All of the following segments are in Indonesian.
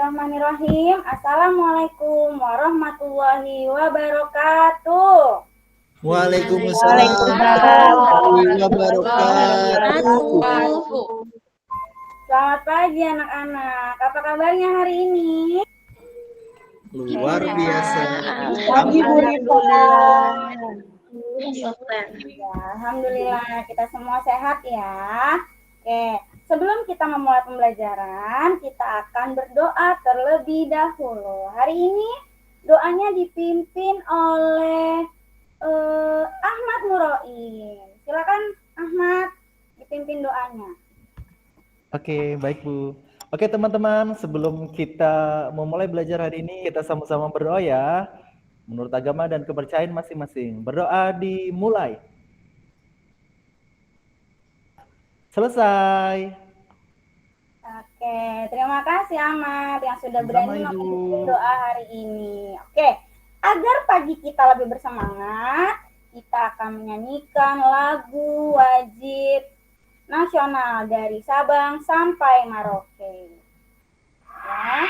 Bismillahirrahmanirrahim. Assalamualaikum warahmatullahi wabarakatuh. Waalaikumsalam warahmatullahi wabarakatuh. Selamat pagi anak-anak. Apa kabarnya hari ini? Luar biasa. Pagi Bu Rifa. Alhamdulillah kita semua sehat ya. Oke, sebelum kita memulai pembelajaran, kita akan berdoa terlebih dahulu. Hari ini doanya dipimpin oleh Ahmad Muroim. Silakan Ahmad, dipimpin doanya. Oke, baik Bu. Oke teman-teman, sebelum kita memulai belajar hari ini, kita sama-sama berdoa ya. Menurut agama dan kepercayaan masing-masing. Berdoa dimulai. Selesai. Oke, terima kasih Ahmad yang sudah berani memimpin doa hari ini. Oke, agar pagi kita lebih bersemangat, kita akan menyanyikan lagu wajib nasional dari Sabang sampai Merauke. Ya.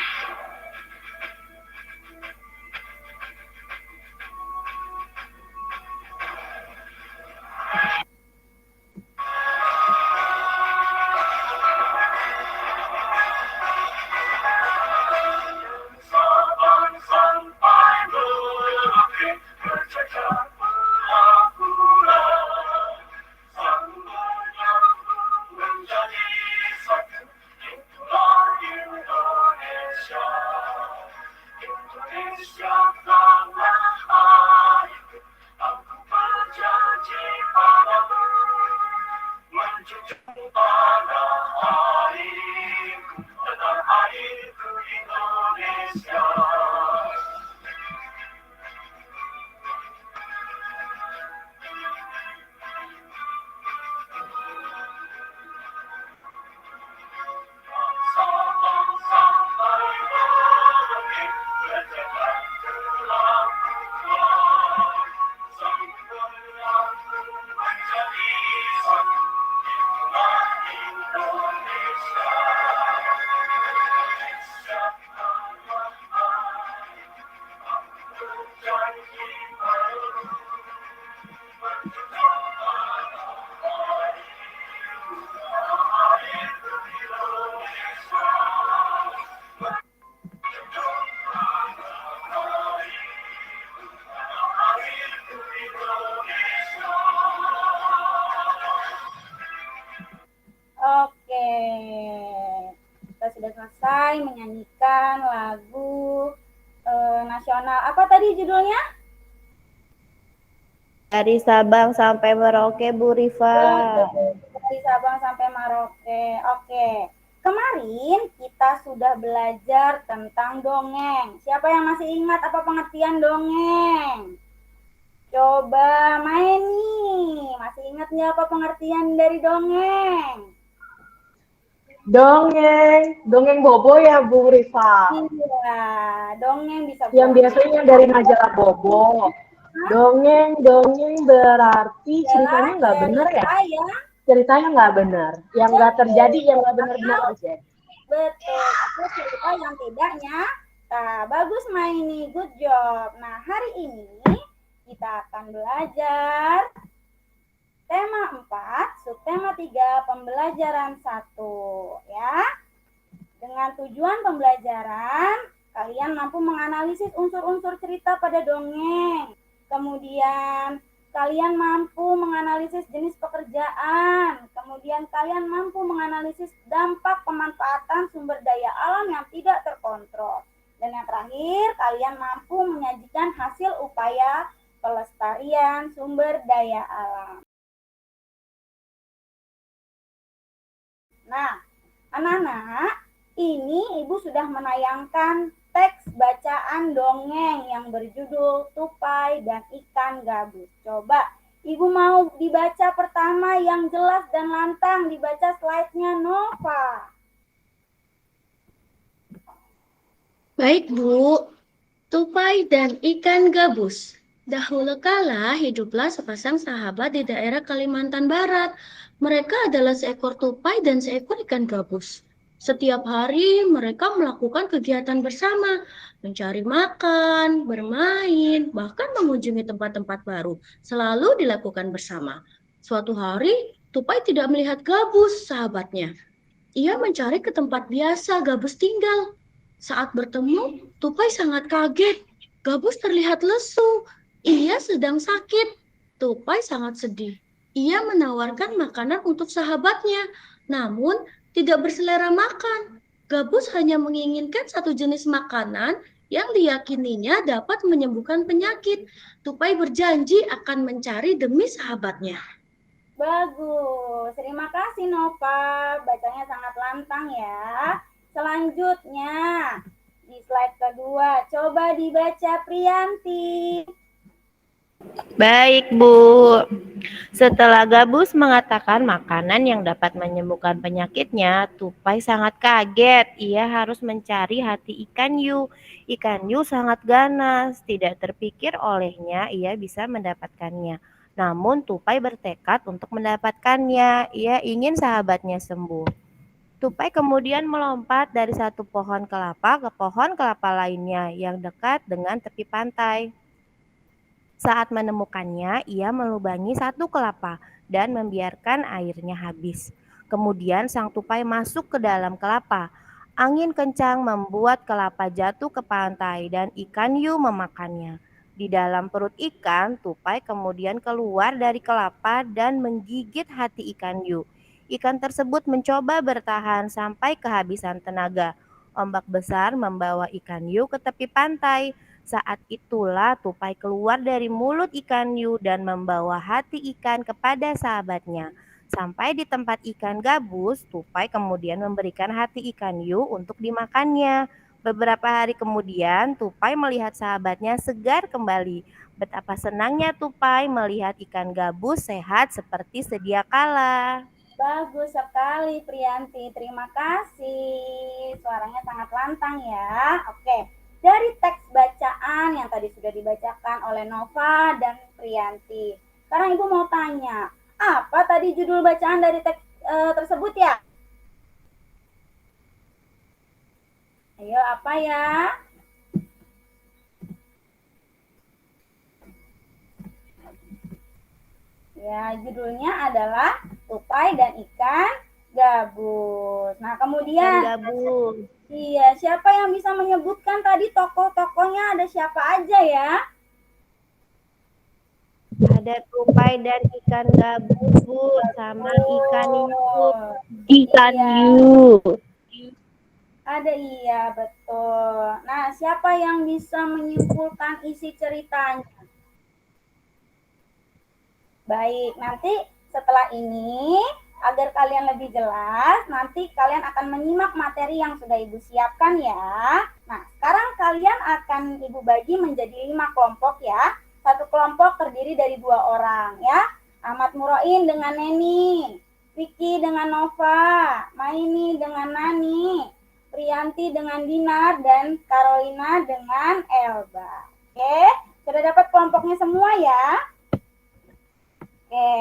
Oke, kita sudah selesai menyanyikan lagu nasional. Apa tadi judulnya? Dari Sabang sampai Merauke Bu Rifa. Dari Sabang sampai Merauke. Oke, kemarin kita sudah belajar tentang dongeng. Siapa yang masih ingat apa pengertian dongeng? Coba main nih. Masih ingat nggak apa pengertian dari dongeng? Dongeng Bobo ya Bu Rifa. Iya, dongeng bisa. Yang biasanya dari majalah Bobo. Dongeng berarti ceritanya nggak benar ya? Ceritanya nggak benar. Yang nggak terjadi, yang nggak benar-benar terjadi. Betul, itu cerita yang tidak nyata. Bagus Maini, good job. Nah, hari ini kita akan belajar tema 4, subtema 3, pembelajaran 1, ya. Dengan tujuan pembelajaran, kalian mampu menganalisis unsur-unsur cerita pada dongeng. Kemudian, kalian mampu menganalisis jenis pekerjaan. Kemudian, kalian mampu menganalisis dampak pemanfaatan sumber daya alam yang tidak terkontrol. Dan yang terakhir, kalian mampu menyajikan hasil upaya pelestarian sumber daya alam. Nah, anak-anak, ini Ibu sudah menayangkan teks bacaan dongeng yang berjudul Tupai dan Ikan Gabus. Coba, Ibu mau dibaca pertama yang jelas dan lantang, dibaca slide-nya Nova. Baik Bu, Tupai dan Ikan Gabus. Dahulu kala hiduplah sepasang sahabat di daerah Kalimantan Barat. Mereka adalah seekor tupai dan seekor ikan gabus. Setiap hari mereka melakukan kegiatan bersama, mencari makan, bermain, bahkan mengunjungi tempat-tempat baru. Selalu dilakukan bersama. Suatu hari, Tupai tidak melihat Gabus, sahabatnya. Ia mencari ke tempat biasa Gabus tinggal. Saat bertemu, Tupai sangat kaget. Gabus terlihat lesu. Ia sedang sakit. Tupai sangat sedih. Ia menawarkan makanan untuk sahabatnya, namun tidak berselera makan. Gabus hanya menginginkan satu jenis makanan yang diyakininya dapat menyembuhkan penyakit. Tupai berjanji akan mencari demi sahabatnya. Bagus, terima kasih Nova, bacanya sangat lantang ya. Selanjutnya, di slide kedua, coba dibaca Priyanti. Baik, Bu. Setelah Gabus mengatakan makanan yang dapat menyembuhkan penyakitnya, Tupai sangat kaget. Ia harus mencari hati ikan hiu. Ikan hiu sangat ganas, tidak terpikir olehnya ia bisa mendapatkannya. Namun Tupai bertekad untuk mendapatkannya. Ia ingin sahabatnya sembuh. Tupai kemudian melompat dari satu pohon kelapa ke pohon kelapa lainnya yang dekat dengan tepi pantai. Saat menemukannya, ia melubangi satu kelapa dan membiarkan airnya habis. Kemudian sang tupai masuk ke dalam kelapa. Angin kencang membuat kelapa jatuh ke pantai dan ikan hiu memakannya. Di dalam perut ikan, tupai kemudian keluar dari kelapa dan menggigit hati ikan hiu. Ikan tersebut mencoba bertahan sampai kehabisan tenaga. Ombak besar membawa ikan hiu ke tepi pantai. Saat itulah tupai keluar dari mulut ikan hiu dan membawa hati ikan kepada sahabatnya. Sampai di tempat ikan gabus, tupai kemudian memberikan hati ikan hiu untuk dimakannya. Beberapa hari kemudian, tupai melihat sahabatnya segar kembali. Betapa senangnya tupai melihat ikan gabus sehat seperti sedia kala. Bagus sekali Priyanti, terima kasih. Suaranya sangat lantang ya. Oke, dari teks bacaan yang tadi sudah dibacakan oleh Nova dan Priyanti. Sekarang Ibu mau tanya, apa tadi judul bacaan dari teks tersebut ya? Ayo, apa ya? Ya, judulnya adalah Tupai dan Ikan Gabus. Nah, kemudian Gabus. Iya, siapa yang bisa menyebutkan tadi tokoh-tokohnya ada siapa aja ya? Ada tupai dan ikan gabus, Bu, sama ikan hiu. Ikan hiu. Ada iya, betul. Nah, siapa yang bisa menyimpulkan isi ceritanya? Baik, nanti setelah ini agar kalian lebih jelas, nanti kalian akan menyimak materi yang sudah Ibu siapkan ya. Nah, sekarang kalian akan Ibu bagi menjadi 5 kelompok ya. Satu kelompok terdiri dari 2 orang ya. Ahmad Muroin dengan Neni, Vicky dengan Nova, Maini dengan Nani, Priyanti dengan Dinar, dan Carolina dengan Elba. Oke, sudah dapat kelompoknya semua ya? Oke,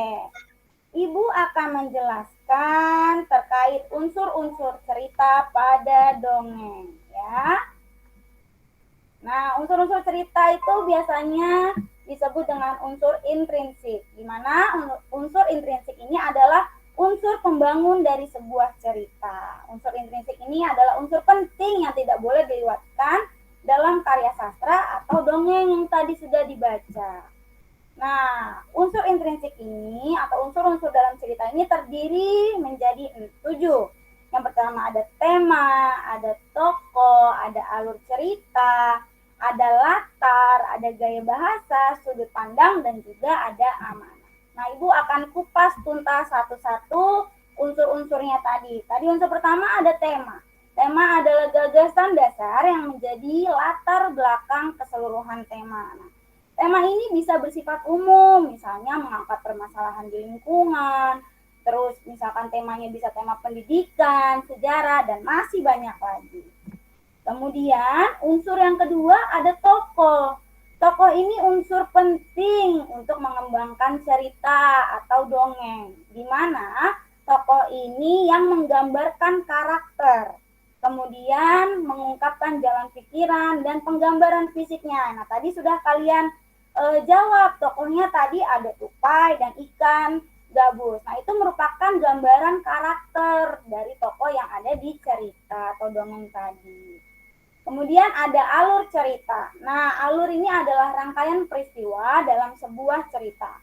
Ibu akan menjelaskan terkait unsur-unsur cerita pada dongeng ya. Nah, unsur-unsur cerita itu biasanya disebut dengan unsur intrinsik, di mana unsur intrinsik ini adalah unsur pembangun dari sebuah cerita. Unsur intrinsik ini adalah unsur penting yang tidak boleh dilewatkan dalam karya sastra atau dongeng yang tadi sudah dibaca. Nah, unsur intrinsik ini atau unsur-unsur dalam cerita ini terdiri menjadi 7. Yang pertama ada tema, ada tokoh, ada alur cerita, ada latar, ada gaya bahasa, sudut pandang, dan juga ada amanah. Nah, Ibu akan kupas tuntas satu-satu unsur-unsurnya tadi. Tadi unsur pertama ada tema. Tema adalah gagasan dasar yang menjadi latar belakang keseluruhan tema. Nah, tema ini bisa bersifat umum, misalnya mengangkat permasalahan di lingkungan, terus misalkan temanya bisa tema pendidikan, sejarah, dan masih banyak lagi. Kemudian unsur yang kedua ada tokoh. Tokoh ini unsur penting untuk mengembangkan cerita atau dongeng, di mana tokoh ini yang menggambarkan karakter, kemudian mengungkapkan jalan pikiran dan penggambaran fisiknya. Nah, tadi sudah kalian jawab, tokohnya tadi ada tupai dan ikan gabus. Nah, itu merupakan gambaran karakter dari tokoh yang ada di cerita atau dongeng tadi. Kemudian ada alur cerita. Nah, alur ini adalah rangkaian peristiwa dalam sebuah cerita.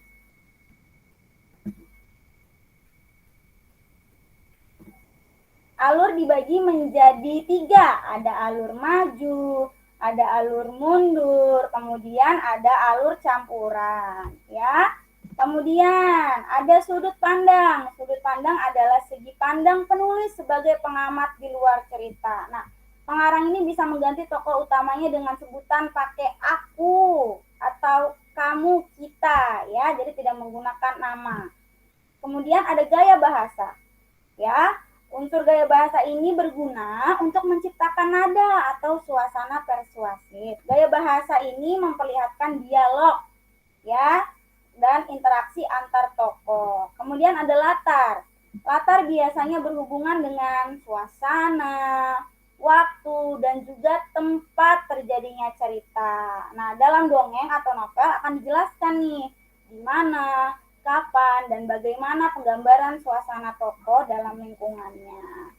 Alur dibagi menjadi 3. Ada alur maju, ada alur mundur, kemudian ada alur campuran. Ya. Kemudian ada sudut pandang. Sudut pandang adalah segi pandang penulis sebagai pengamat di luar cerita. Nah, pengarang ini bisa mengganti tokoh utamanya dengan sebutan pakai aku atau kamu, kita, ya. Jadi tidak menggunakan nama. Kemudian ada gaya bahasa. Ya, unsur gaya bahasa ini berguna untuk menciptakan nada atau suasana persuasif. Gaya bahasa ini memperlihatkan dialog, ya, dan interaksi antar tokoh. Kemudian ada latar. Latar biasanya berhubungan dengan suasana, waktu, dan juga tempat terjadinya cerita. Nah, dalam dongeng atau novel akan dijelaskan nih di mana, kapan, dan bagaimana penggambaran suasana tokoh dalam lingkungannya.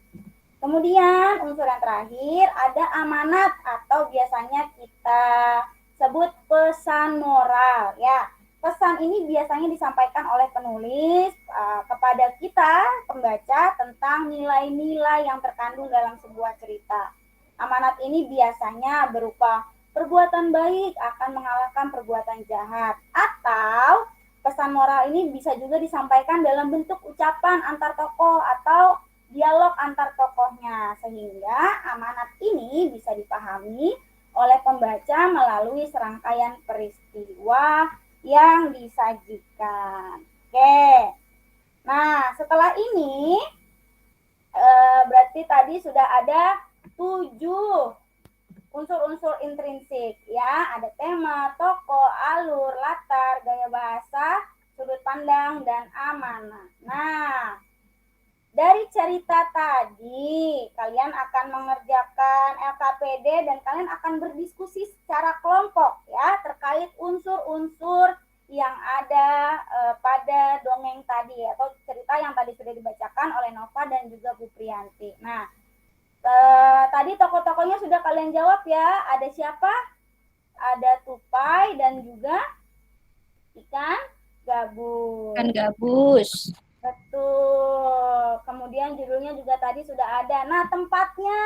Kemudian unsur yang terakhir ada amanat atau biasanya kita sebut pesan moral, ya. Pesan ini biasanya disampaikan oleh penulis kepada kita, pembaca, tentang nilai-nilai yang terkandung dalam sebuah cerita. Amanat ini biasanya berupa perbuatan baik akan mengalahkan perbuatan jahat, atau pesan moral ini bisa juga disampaikan dalam bentuk ucapan antar tokoh atau dialog antar tokohnya, sehingga amanat ini bisa dipahami oleh pembaca melalui serangkaian peristiwa yang disajikan. Oke. Nah, setelah ini berarti tadi sudah ada 7 unsur-unsur intrinsik, ya. Ada tema, tokoh, alur, latar, gaya bahasa, sudut pandang, dan amanat. Nah, dari cerita tadi, kalian akan mengerjakan LKPD dan kalian akan berdiskusi secara kelompok, ya, terkait unsur-unsur yang ada pada dongeng tadi atau cerita yang tadi sudah dibacakan oleh Nova dan juga Bu Priyanti. Nah, tadi tokoh-tokohnya sudah kalian jawab, ya. Ada siapa? Ada tupai dan juga ikan gabus. Ikan gabus. Betul. Kemudian judulnya juga tadi sudah ada. Nah, tempatnya.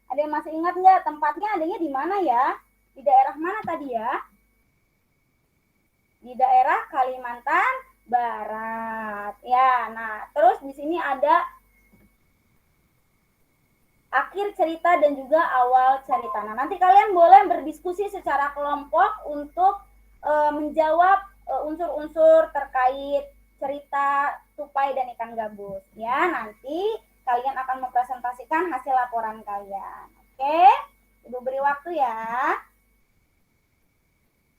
Ada yang masih ingat nggak tempatnya adanya di mana, ya? Di daerah mana tadi, ya? Di daerah Kalimantan Barat. Ya, nah, terus di sini ada akhir cerita dan juga awal cerita. Nah, nanti kalian boleh berdiskusi secara kelompok untuk menjawab unsur-unsur terkait cerita tupai dan ikan gabus, ya. Nanti kalian akan mempresentasikan hasil laporan kalian. Oke, Ibu beri waktu, ya.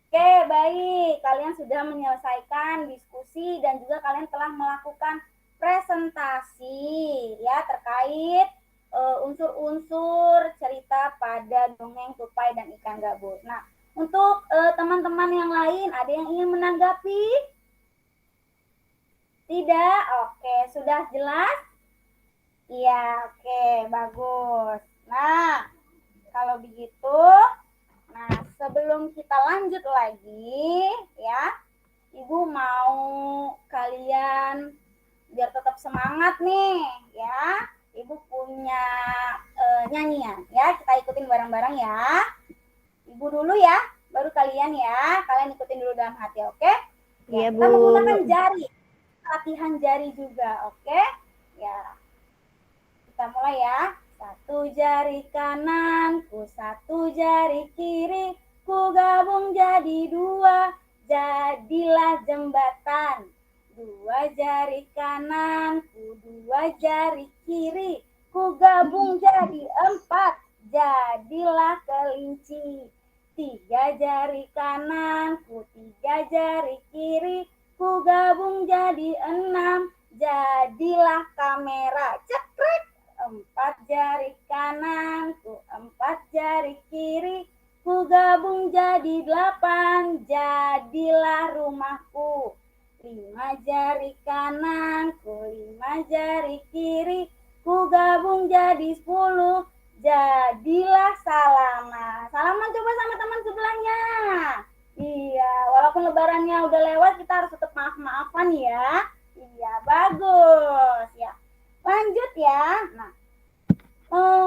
Oke, baik. Kalian sudah menyelesaikan diskusi dan juga kalian telah melakukan presentasi, ya, terkait unsur-unsur cerita pada dongeng tupai dan ikan gabus. Nah, untuk teman-teman yang lain, ada yang ingin menanggapi? Tidak? Oke, sudah jelas? Iya, oke, bagus. Nah, kalau begitu, nah, sebelum kita lanjut lagi, ya, Ibu mau kalian biar tetap semangat nih, ya. Ibu punya nyanyian, ya. Kita ikutin bareng-bareng, ya. Ibu dulu, ya, baru kalian, ya. Kalian ikutin dulu dalam hati, oke? Iya, Kita Bu. menggunakan jari. Latihan jari juga, oke? Ya. Kita mulai, ya. 1 jari kananku, 1 jari kiri, ku gabung jadi 2, jadilah jembatan. 2 jari kananku, 2 jari kiri, ku gabung jadi 4, jadilah kelinci. 3 jari kananku, 3 jari kiri, ku gabung jadi 6, jadilah kamera. Cekrek. 4 jari kananku, 4 jari kiri, ku gabung jadi 8, jadilah rumahku. 5 jari kananku, 5 jari kiri, ku gabung jadi 10, jadilah salaman. Salaman coba sama teman sebelahnya. Iya, walaupun lebarannya udah lewat, kita harus tetap maaf-maafan ya. Iya, bagus ya. Lanjut ya. Nah,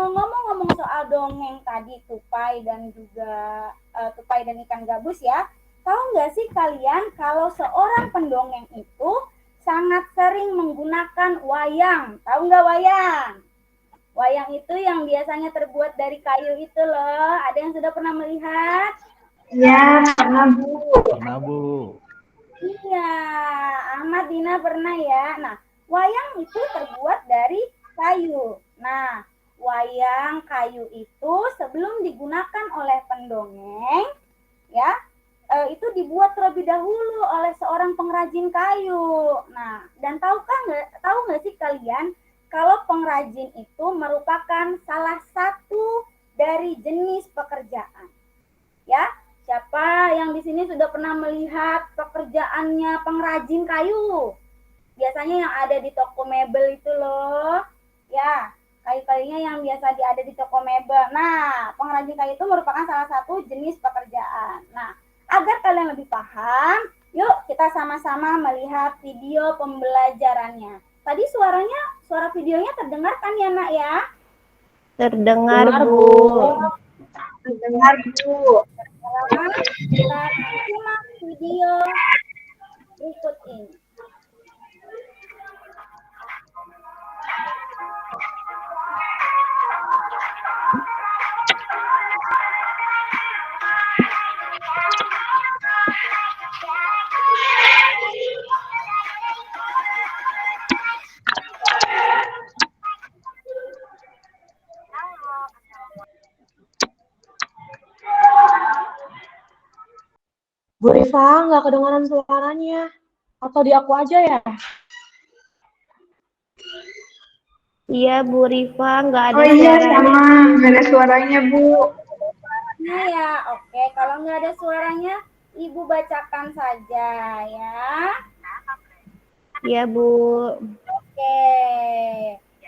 ngomong-ngomong soal dongeng tadi tupai dan juga tupai dan ikan gabus ya. Tahu nggak sih kalian kalau seorang pendongeng itu sangat sering menggunakan wayang? Tahu nggak wayang? Wayang itu yang biasanya terbuat dari kayu itu loh. Ada yang sudah pernah melihat? Ya, pernah Bu. Pernah Bu. Iya, Ahmad, Dina pernah ya. Nah, wayang itu terbuat dari kayu. Nah, wayang kayu itu sebelum digunakan oleh pendongeng, ya, itu dibuat terlebih dahulu oleh seorang pengrajin kayu. Nah, dan tahu nggak sih kalian kalau pengrajin itu merupakan salah satu dari jenis pekerjaan, ya? Siapa yang di sini sudah pernah melihat pekerjaannya pengrajin kayu? Biasanya yang ada di toko mebel itu loh. Ya, kayu-kayunya yang biasa ada di toko mebel. Nah, pengrajin kayu itu merupakan salah satu jenis pekerjaan. Nah, agar kalian lebih paham, yuk kita sama-sama melihat video pembelajarannya. Tadi suara videonya terdengar kan ya, Nak ya? Terdengar, Dengar, Bu. Dengar Bu. Sekarang kita simak video berikut ini. Bu Rifa, nggak kedengaran suaranya. Atau di aku aja ya? Iya, Bu Rifa, nggak ada Oh iya, suaranya. sama. Nggak ada suaranya, Bu. Nah ya, oke. Kalau nggak ada suaranya, Ibu bacakan saja ya. Iya, Bu. Oke.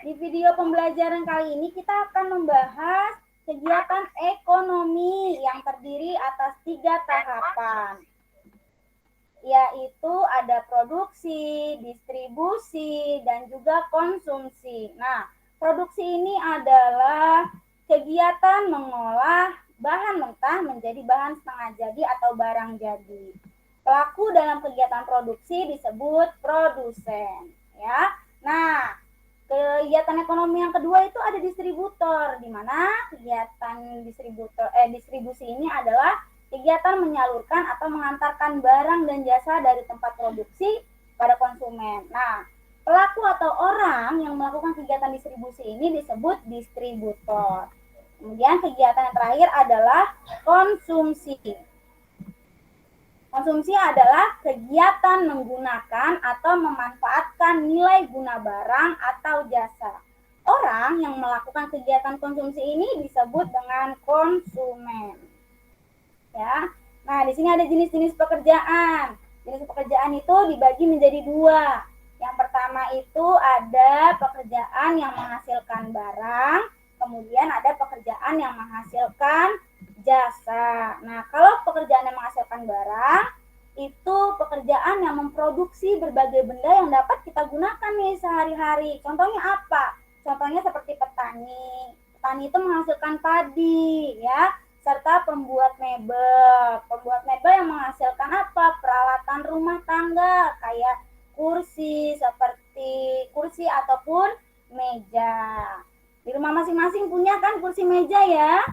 Di video pembelajaran kali ini kita akan membahas kegiatan ekonomi yang terdiri atas 3 tahapan, yaitu ada produksi, distribusi, dan juga konsumsi. Nah, produksi ini adalah kegiatan mengolah bahan mentah menjadi bahan setengah jadi atau barang jadi. Pelaku dalam kegiatan produksi disebut produsen, ya. Nah, kegiatan ekonomi yang kedua itu ada distributor, di mana kegiatan distribusi ini adalah kegiatan menyalurkan atau mengantarkan barang dan jasa dari tempat produksi pada konsumen. Nah, pelaku atau orang yang melakukan kegiatan distribusi ini disebut distributor. Kemudian kegiatan yang terakhir adalah konsumsi. Konsumsi adalah kegiatan menggunakan atau memanfaatkan nilai guna barang atau jasa. Orang yang melakukan kegiatan konsumsi ini disebut dengan konsumen. Ya. Nah, di sini ada jenis-jenis pekerjaan. Jenis pekerjaan itu dibagi menjadi 2. Yang pertama itu ada pekerjaan yang menghasilkan barang, kemudian ada pekerjaan yang menghasilkan jasa. Nah, kalau pekerjaan yang menghasilkan barang, itu pekerjaan yang memproduksi berbagai benda yang dapat kita gunakan nih sehari-hari. Contohnya apa? Contohnya seperti petani. Petani itu menghasilkan padi, ya, serta pembuat mebel. Pembuat mebel yang menghasilkan apa? Peralatan rumah tangga, kayak kursi, seperti kursi ataupun meja. Di rumah masing-masing punya kan kursi meja ya?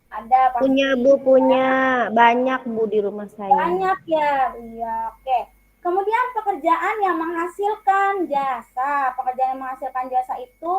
Ada pasti. Punya, Bu, punya. Banyak, Bu, di rumah saya. Banyak ya? Iya, oke. Kemudian pekerjaan yang menghasilkan jasa. Pekerjaan yang menghasilkan jasa itu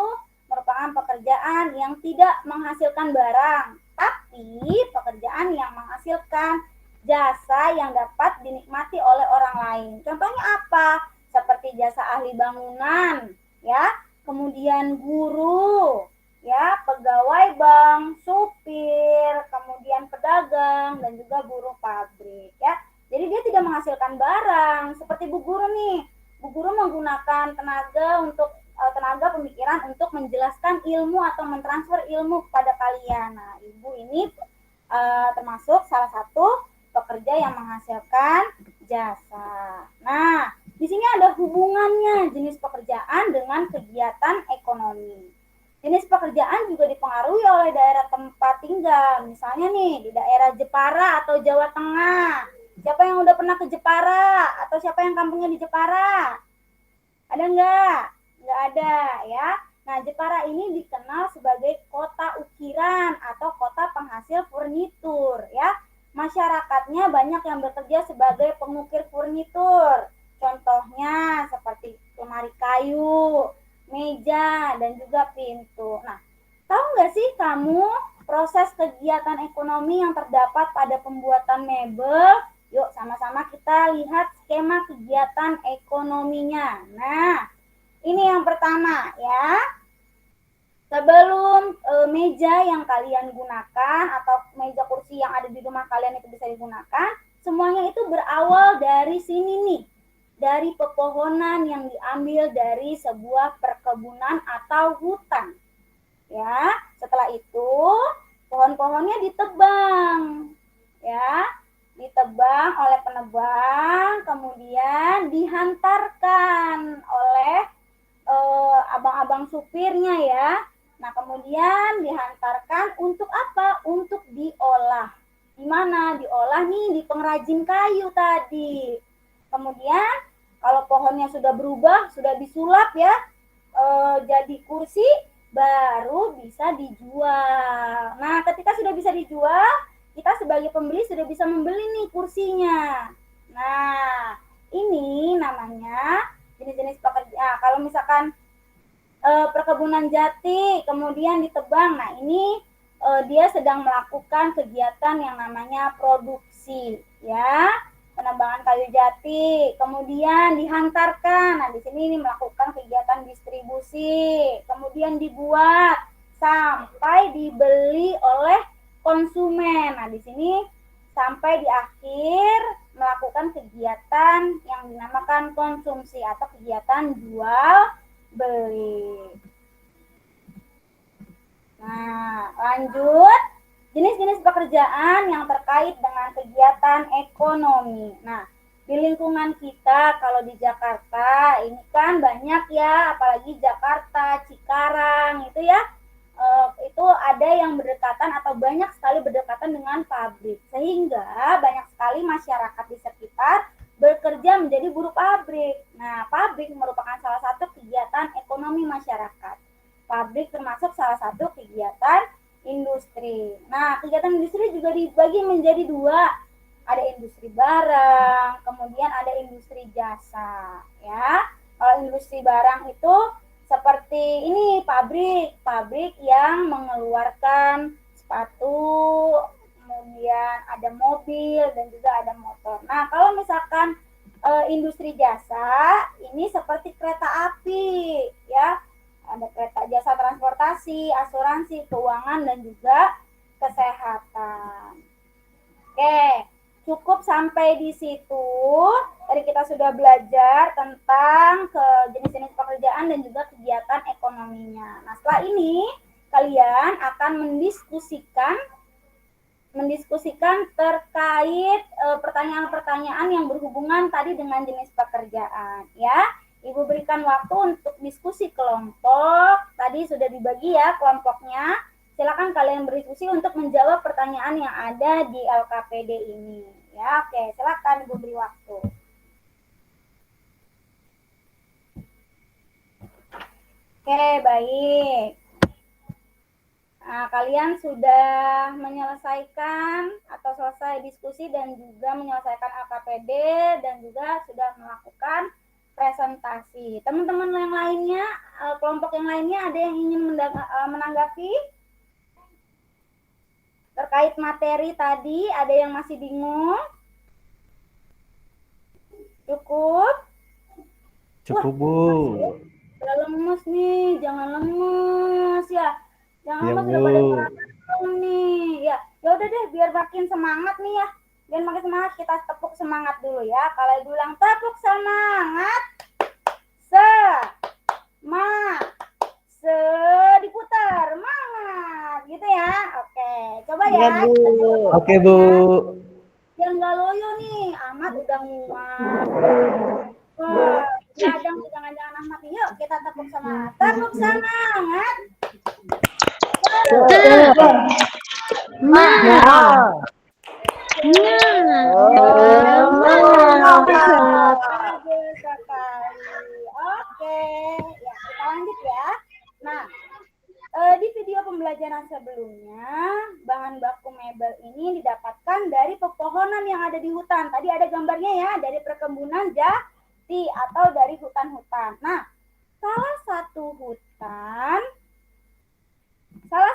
merupakan pekerjaan yang tidak menghasilkan barang, tapi pekerjaan yang menghasilkan jasa yang dapat dinikmati oleh orang lain. Contohnya apa? Seperti jasa ahli bangunan, ya, kemudian guru, ya, pegawai bank, supir, kemudian pedagang, dan juga buruh pabrik, ya. Jadi dia tidak menghasilkan barang. Seperti Bu Guru nih, Bu Guru menggunakan tenaga pemikiran untuk menjelaskan ilmu atau mentransfer ilmu kepada kalian. Nah, Ibu ini termasuk salah satu pekerja yang menghasilkan jasa. Nah, di sini ada hubungannya jenis pekerjaan dengan kegiatan ekonomi. Jenis pekerjaan juga dipengaruhi oleh daerah tempat tinggal. Misalnya nih, di daerah Jepara atau Jawa Tengah. Siapa yang udah pernah ke Jepara? Atau siapa yang kampungnya di Jepara? Ada nggak? Nggak ada, ya. Nah, Jepara ini dikenal sebagai kota ukiran atau kota penghasil furnitur, ya. Masyarakatnya banyak yang bekerja sebagai pengukir furnitur. Contohnya seperti lemari kayu, meja, dan juga pintu. Nah, tahu nggak sih kamu proses kegiatan ekonomi yang terdapat pada pembuatan mebel? Yuk sama-sama kita lihat skema kegiatan ekonominya. Nah, ini yang pertama, ya. Sebelum meja yang kalian gunakan atau meja kursi yang ada di rumah kalian itu bisa digunakan, semuanya itu berawal dari sini nih. Dari pepohonan yang diambil dari sebuah perkebunan atau hutan. Ya, setelah itu pohon-pohonnya ditebang. Ya, ditebang oleh penebang, kemudian dihantarkan oleh abang-abang supirnya, ya. Nah, kemudian dihantarkan untuk apa? Untuk diolah. Di mana? Diolah nih di pengrajin kayu tadi. Kemudian kalau pohonnya sudah berubah, sudah disulap, ya, jadi kursi, baru bisa dijual. Nah, ketika sudah bisa dijual, kita sebagai pembeli sudah bisa membeli nih kursinya. Nah, ini namanya jenis-jenis pekerjaan. Kalau misalkan perkebunan jati kemudian ditebang, nah ini dia sedang melakukan kegiatan yang namanya produksi, ya, penebangan kayu jati, kemudian dihantarkan. Nah, di sini ini melakukan kegiatan distribusi, kemudian dibuat sampai dibeli oleh konsumen. Nah, di sini sampai di akhir melakukan kegiatan yang dinamakan konsumsi atau kegiatan jual beli. Nah, lanjut. Jenis-jenis pekerjaan yang terkait dengan kegiatan ekonomi. Nah, di lingkungan kita kalau di Jakarta ini kan banyak, ya, apalagi Jakarta, Cikarang itu, ya, itu ada yang berdekatan atau banyak sekali berdekatan dengan pabrik. Sehingga banyak sekali masyarakat di sekitar bekerja menjadi buruh pabrik. Nah, pabrik merupakan salah satu kegiatan ekonomi masyarakat. Pabrik termasuk salah satu kegiatan industri. Nah, kegiatan industri juga dibagi menjadi dua. Ada industri barang, kemudian ada industri jasa, ya. Kalau industri barang itu seperti ini, pabrik yang mengeluarkan sepatu, kemudian ada mobil dan juga ada motor. Nah, kalau misalkan industri jasa ini seperti kereta api, ya. Ada kereta jasa transportasi, asuransi, keuangan, dan juga kesehatan. Oke, cukup sampai di situ. Tadi kita sudah belajar tentang jenis-jenis pekerjaan dan juga kegiatan ekonominya. Nah, setelah ini kalian akan mendiskusikan terkait pertanyaan-pertanyaan yang berhubungan tadi dengan jenis pekerjaan, ya. Ibu berikan waktu untuk diskusi kelompok. Tadi sudah dibagi, ya, kelompoknya. Silakan kalian berdiskusi untuk menjawab pertanyaan yang ada di LKPD ini. Ya, oke, silakan Ibu beri waktu. Oke, baik. Nah, kalian sudah menyelesaikan atau selesai diskusi dan juga menyelesaikan LKPD dan juga sudah melakukan presentasi. Teman-teman yang lainnya, kelompok yang lainnya ada yang ingin menanggapi terkait materi tadi? Ada yang masih bingung? Cukup? Cukup, Bu. Udah lemes nih, jangan lemes ya. Jangan Iya, lemes Bu. udah pada sarapan nih. Ya, ya udah deh biar makin semangat nih ya. Biar makin semangat kita tepuk semangat dulu ya. Kalau Ibu bilang tepuk semangat. Diputar. Mangat. Gitu ya. Oke, coba ya. Iya, Bu. Oke, Bu. Yang nggak loyo nih, Ahmad udah nguap. Wah, kadang jangan-jangan Ahmad. Yuk kita tepuk semangat. Tepuk semangat. Bagus sekali. Oke, ya kita lanjut ya. Nah, di video pembelajaran sebelumnya, bahan baku mebel ini didapatkan dari pepohonan yang ada di hutan. Tadi ada gambarnya ya, dari perkebunan jati atau dari hutan-hutan. Nah, salah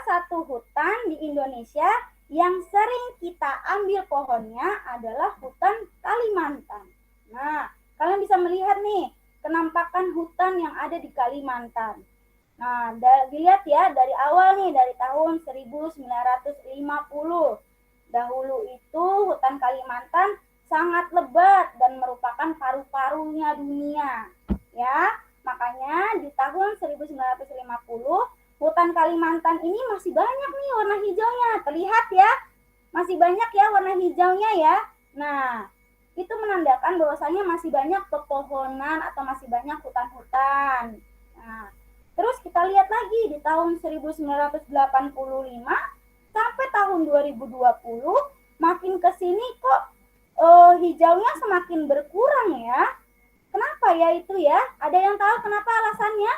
satu hutan di Indonesia yang sering kita ambil pohonnya adalah hutan Kalimantan. Nah, kalian bisa melihat nih, kenampakan hutan yang ada di Kalimantan. Nah, dilihat ya dari awal nih, dari tahun 1950. Dahulu itu hutan Kalimantan sangat lebat dan merupakan paru-parunya dunia. Ya, makanya di tahun 1950 hutan Kalimantan ini masih banyak nih warna hijaunya. Terlihat ya, masih banyak ya warna hijaunya ya. Nah, itu menandakan bahwasanya masih banyak pepohonan atau masih banyak hutan-hutan. Nah, terus kita lihat lagi di tahun 1985 sampai tahun 2020 makin ke sini kok hijaunya semakin berkurang ya. Kenapa ya itu ya? Ada yang tahu kenapa alasannya?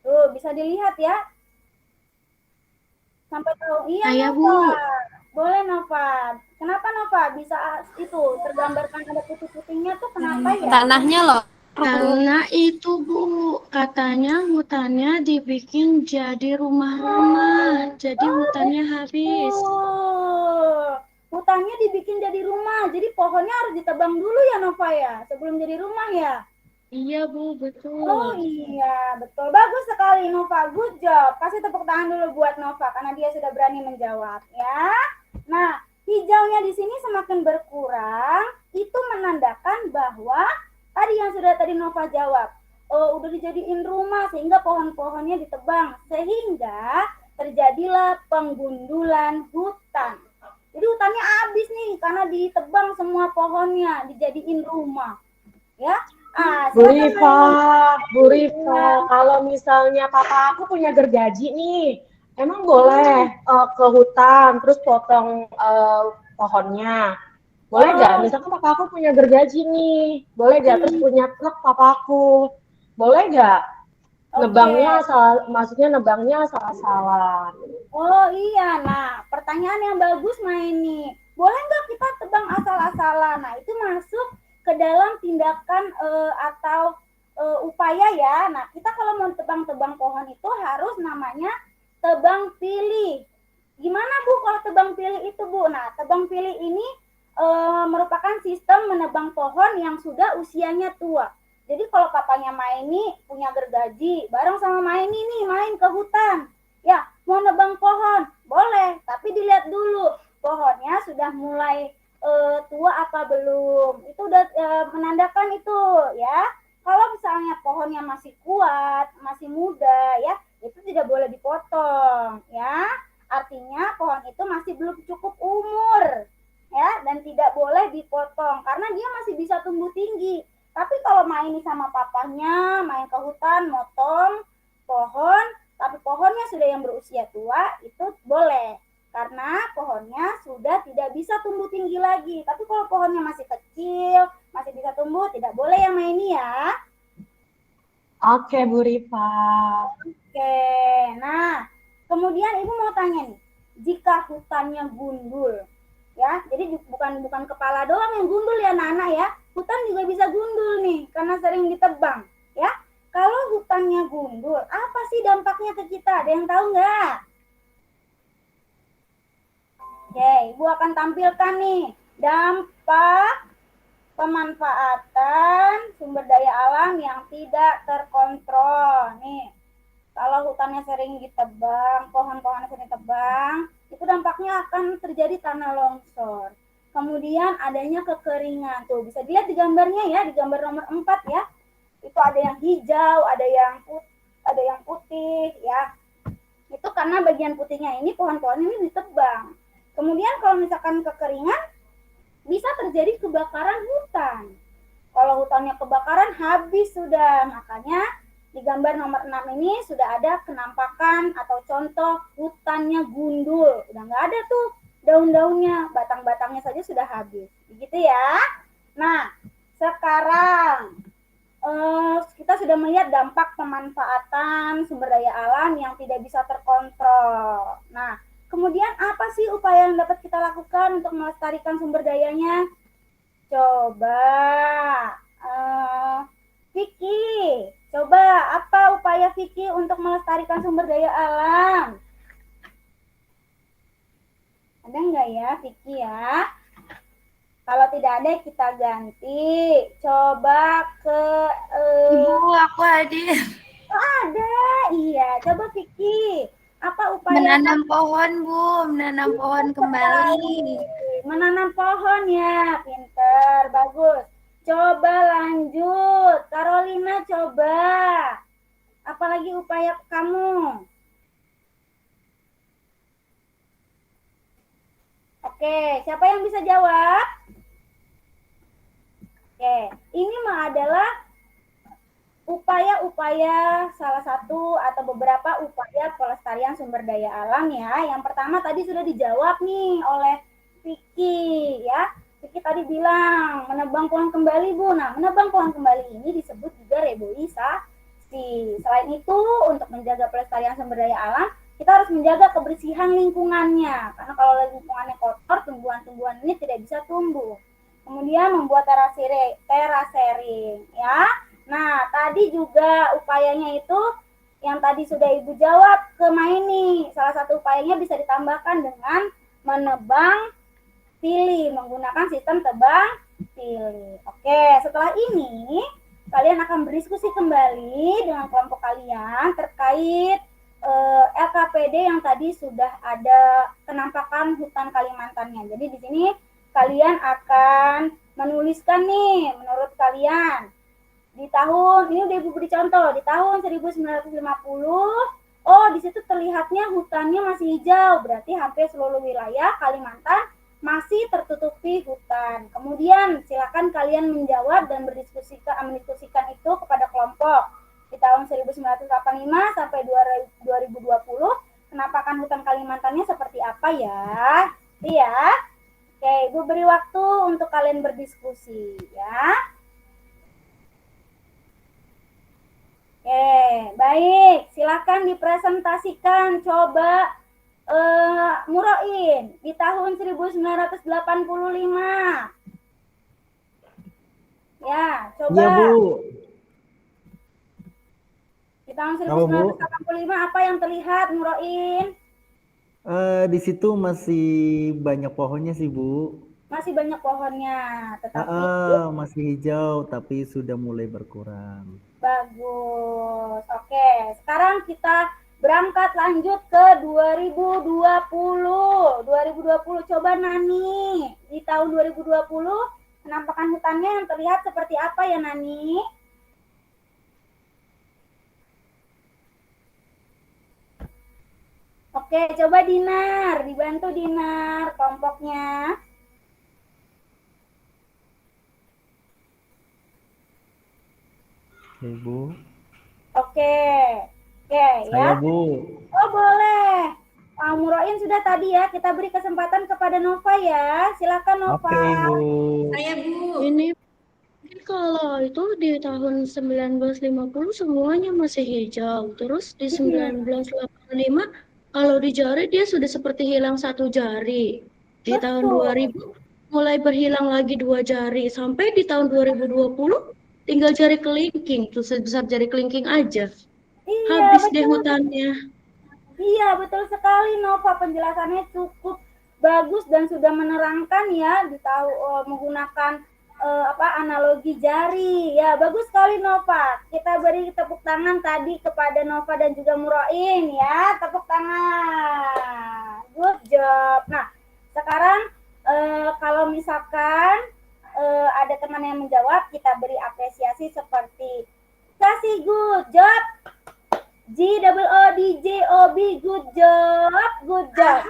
Tuh, bisa dilihat ya. Sampai tahu. Iya, Bu. Boleh Nova. Kenapa Nova bisa itu tergambarkan ada putih-putihnya tuh kenapa ya? Tanahnya loh. Karena itu Bu, katanya hutannya dibikin jadi rumah-rumah, jadi hutannya habis. Hutannya dibikin jadi rumah, jadi pohonnya harus ditebang dulu ya Nova ya, sebelum jadi rumah ya? Iya Bu, betul. Oh iya, betul. Bagus sekali Nova, good job. Kasih tepuk tangan dulu buat Nova, karena dia sudah berani menjawab ya. Nah, hijaunya di sini semakin berkurang, itu menandakan bahwa tadi yang sudah tadi Nova jawab, udah dijadiin rumah sehingga pohon-pohonnya ditebang, sehingga terjadilah penggundulan hutan. Jadi hutannya habis nih karena ditebang semua pohonnya, dijadiin rumah. Ya. Bu Rifa, kalau misalnya papa aku punya gergaji nih, emang boleh ke hutan terus potong pohonnya? Boleh nggak? Misalkan papa aku punya gergaji nih, boleh nggak? Terus punya truk papa aku, boleh nggak? Nebangnya nebangnya salah-salah. Oh iya, nah pertanyaan yang bagus nih. Boleh nggak kita tebang asal-asalan? Nah itu masuk ke dalam tindakan atau upaya ya. Nah kita kalau mau tebang-tebang pohon itu harus namanya tebang pilih. Gimana Bu kalau tebang pilih itu Bu? Nah tebang pilih ini merupakan sistem menebang pohon yang sudah usianya tua. Jadi kalau papanya Maini punya gergaji, bareng sama Maini nih main ke hutan. Ya, mau nebang pohon, boleh. Tapi dilihat dulu, pohonnya sudah mulai tua apa belum. Itu udah menandakan itu ya. Kalau misalnya pohonnya masih kuat, masih muda ya, itu tidak boleh dipotong ya. Artinya pohon itu masih belum cukup umur ya, dan tidak boleh dipotong karena dia masih bisa tumbuh tinggi. Tapi kalau main sama papanya, main ke hutan, motong pohon, tapi pohonnya sudah yang berusia tua, itu boleh. Karena pohonnya sudah tidak bisa tumbuh tinggi lagi. Tapi kalau pohonnya masih kecil, masih bisa tumbuh, tidak boleh yang main ya. Oke, Bu Rifa. Oke, nah kemudian Ibu mau tanya nih, jika hutannya gundul, ya, jadi bukan kepala doang yang gundul ya anak-anak ya, hutan juga bisa gundul nih karena sering ditebang ya. Kalau hutannya gundul, apa sih dampaknya ke kita? Ada yang tahu nggak? Oke, Ibu akan tampilkan nih dampak pemanfaatan sumber daya alam yang tidak terkontrol. Nih, kalau hutannya sering ditebang, pohon-pohonnya sering ditebang, itu dampaknya akan terjadi tanah longsor. Kemudian adanya kekeringan. Tuh, bisa dilihat di gambarnya ya, di gambar nomor 4 ya. Itu ada yang hijau, ada yang putih ya. Itu karena bagian putihnya ini pohon-pohon ini ditebang. Kemudian kalau misalkan kekeringan, bisa terjadi kebakaran hutan. Kalau hutannya kebakaran, habis sudah. Makanya di gambar nomor 6 ini sudah ada kenampakan atau contoh hutannya gundul. Udah nggak ada tuh daun-daunnya, batang-batangnya saja sudah habis. Begitu ya. Nah, sekarang kita sudah melihat dampak pemanfaatan sumber daya alam yang tidak bisa terkontrol. Nah, kemudian apa sih upaya yang dapat kita lakukan untuk melestarikan sumber dayanya? Coba, Vicky, coba apa upaya Vicky untuk melestarikan sumber daya alam? Ada nggak ya Vicky ya? Kalau tidak ada kita ganti. Coba ke Ibu, aku hadir. Oh, ada. Iya, coba Vicky. Apa upaya Menanam pohon, Bu. Menanam pohon kembali. Menanam pohon ya, pinter, bagus. Coba lanjut. Carolina coba. Apalagi upaya kamu? Oke, siapa yang bisa jawab? Oke, ini mah adalah upaya-upaya salah satu atau beberapa upaya pelestarian sumber daya alam ya. Yang pertama tadi sudah dijawab nih oleh Vicky ya. Vicky tadi bilang menebang pohon kembali Bu. Nah, menebang pohon kembali ini disebut juga reboisasi. Selain itu, untuk menjaga pelestarian sumber daya alam, kita harus menjaga kebersihan lingkungannya. Karena kalau lingkungannya kotor, tumbuhan-tumbuhan ini tidak bisa tumbuh. Kemudian membuat terasering ya. Nah, tadi juga upayanya itu yang tadi sudah Ibu jawab ke Maini. Salah satu upayanya bisa ditambahkan dengan menebang pilih, menggunakan sistem tebang pilih. Oke, setelah ini kalian akan berdiskusi kembali dengan kelompok kalian terkait LKPD yang tadi sudah ada kenampakan hutan Kalimantannya. Jadi di sini kalian akan menuliskan nih menurut kalian di tahun ini udah Ibu beri contoh di tahun 1950 di situ terlihatnya hutannya masih hijau, berarti hampir seluruh wilayah Kalimantan masih tertutupi hutan. Kemudian silakan kalian menjawab dan mendiskusikan itu kepada kelompok di tahun 1985 sampai 2020 kenampakan hutan Kalimantannya seperti apa ya? Iya. Oke, Ibu beri waktu untuk kalian berdiskusi ya. Oke, baik. Silakan dipresentasikan. Coba Muroin di tahun 1985. Ya, coba. Iya, Bu. Di tahun 1985 apa yang terlihat, Muroin? Di situ masih banyak pohonnya sih, Bu. Masih banyak pohonnya, tetapi Masih hijau, tapi sudah mulai berkurang. bagus. Oke, sekarang kita berangkat lanjut ke 2020. 2020 coba Nani. Di tahun 2020 penampakan hutannya yang terlihat seperti apa ya Nani? Oke, coba Dinar, dibantu Dinar kelompoknya. Oke, Bu. Oke, Saya, ya. Bu. Oh boleh. Pak Muroin sudah tadi ya, kita beri kesempatan kepada Nova ya. Silakan Nova. Oke, Bu. Saya, Bu. Ini mungkin kalau itu di tahun 1950 semuanya masih hijau. Terus di 1985 kalau di jari dia sudah seperti hilang satu jari. Di tahun 2000 mulai berhilang lagi 2 jari. Sampai di tahun 2020 tinggal jari kelingking. Tuh sebesar jari kelingking aja. Iya, Habis betul. deh hutannya. Iya, betul sekali Nova. Penjelasannya cukup bagus dan sudah menerangkan ya, menggunakan analogi jari. Ya, bagus sekali Nova. Kita beri tepuk tangan tadi kepada Nova dan juga Murain ya. Tepuk tangan. Good job. Nah, sekarang kalau misalkan ada teman yang menjawab, kita beri apresiasi seperti kasih good job. GOODJOB, good job, good job.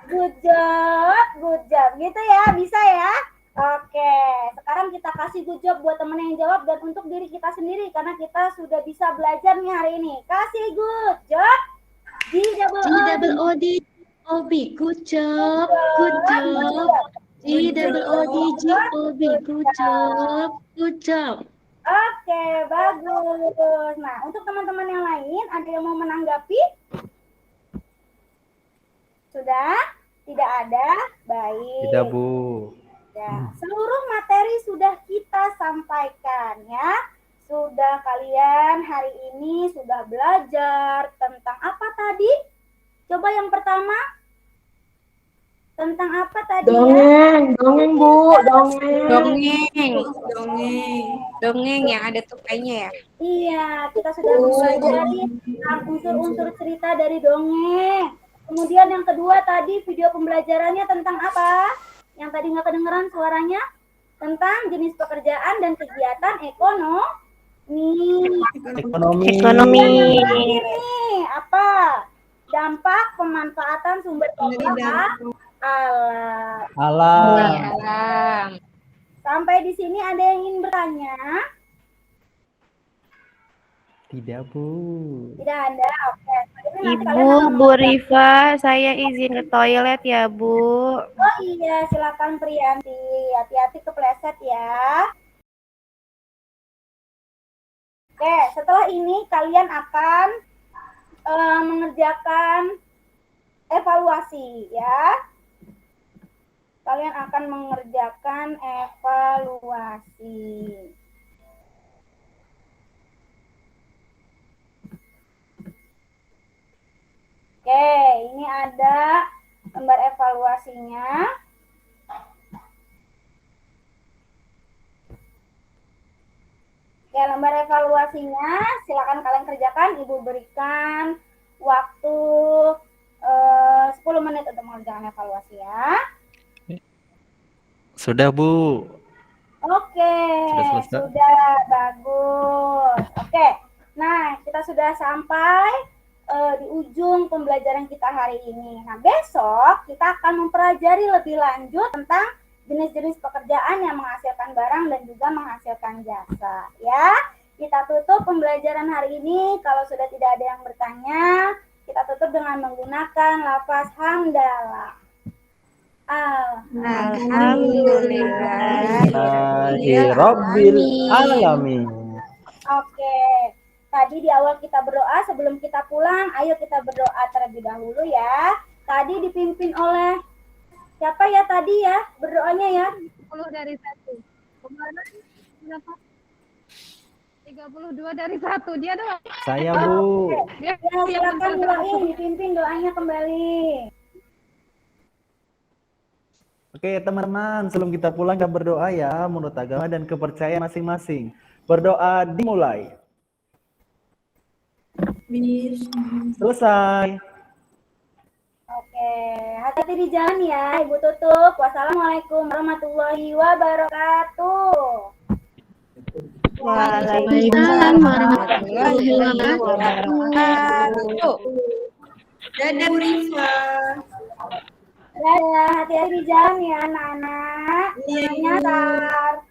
Good job, good job. Gitu ya, bisa ya? Oke, sekarang kita kasih good job buat teman yang jawab dan untuk diri kita sendiri karena kita sudah bisa belajar nih hari ini. Kasih good job. GOODJOB, good job, good job. GOODJOB, good job, good job. Oke, bagus. Nah, untuk teman-teman yang lain, ada yang mau menanggapi? Sudah? Tidak ada? Baik. Tidak, Bu. Ya, seluruh materi sudah kita sampaikan ya. Sudah kalian hari ini sudah belajar tentang apa tadi? Coba yang pertama. Tentang apa tadi Dongeng, dongeng Bu, dongeng. Dongeng yang ada tupainya ya. Iya, kita sudah mempelajari tentang unsur-unsur cerita dari dongeng. Kemudian yang kedua tadi video pembelajarannya tentang apa? Yang tadi nggak kedengeran suaranya? Tentang jenis pekerjaan dan kegiatan Ekonomi. Ini apa? Dampak pemanfaatan sumber daya alam. Alam. Sampai di sini ada yang ingin bertanya? Tidak, Bu. Tidak ada. Oke. Ibu, Bu Rifa, saya izin ke toilet ya, Bu. Oh iya, silakan Priyanti. Hati-hati kepleset ya. Oke, setelah ini kalian akan mengerjakan evaluasi ya. Kalian akan mengerjakan evaluasi. Oke, ini ada gambar evaluasinya. Ya, lembar evaluasinya silakan kalian kerjakan. Ibu berikan waktu 10 menit untuk mengerjakan evaluasi ya. Sudah, Bu. Oke, sudah bagus. Oke, nah kita sudah sampai di ujung pembelajaran kita hari ini. Nah, besok kita akan mempelajari lebih lanjut tentang jenis-jenis pekerjaan yang menghasilkan barang dan juga menghasilkan jasa. Ya, kita tutup pembelajaran hari ini. Kalau sudah tidak ada yang bertanya, kita tutup dengan menggunakan lafaz hamdalah. Alhamdulillahirabbil alamin. Oke. Tadi di awal kita berdoa, sebelum kita pulang, ayo kita berdoa terlebih dahulu ya. Tadi dipimpin oleh siapa ya tadi ya berdoanya ya? 10 dari 1. Kemarin berapa? 32 dari 1. Dia doang. Saya, Bu. Ya, silakan doain, dipimpin doanya kembali. Oke, teman-teman, sebelum kita pulang kita berdoa ya menurut agama dan kepercayaan masing-masing. Berdoa dimulai. Selesai. Oke, hati-hati di jalan ya. Ibu tutup. Wassalamualaikum warahmatullahi wabarakatuh. Waalaikumsalam warahmatullahi wabarakatuh. Dadah Bu Rifa. Dadah, hati-hati di jalan ya anak-anak. Nyasar.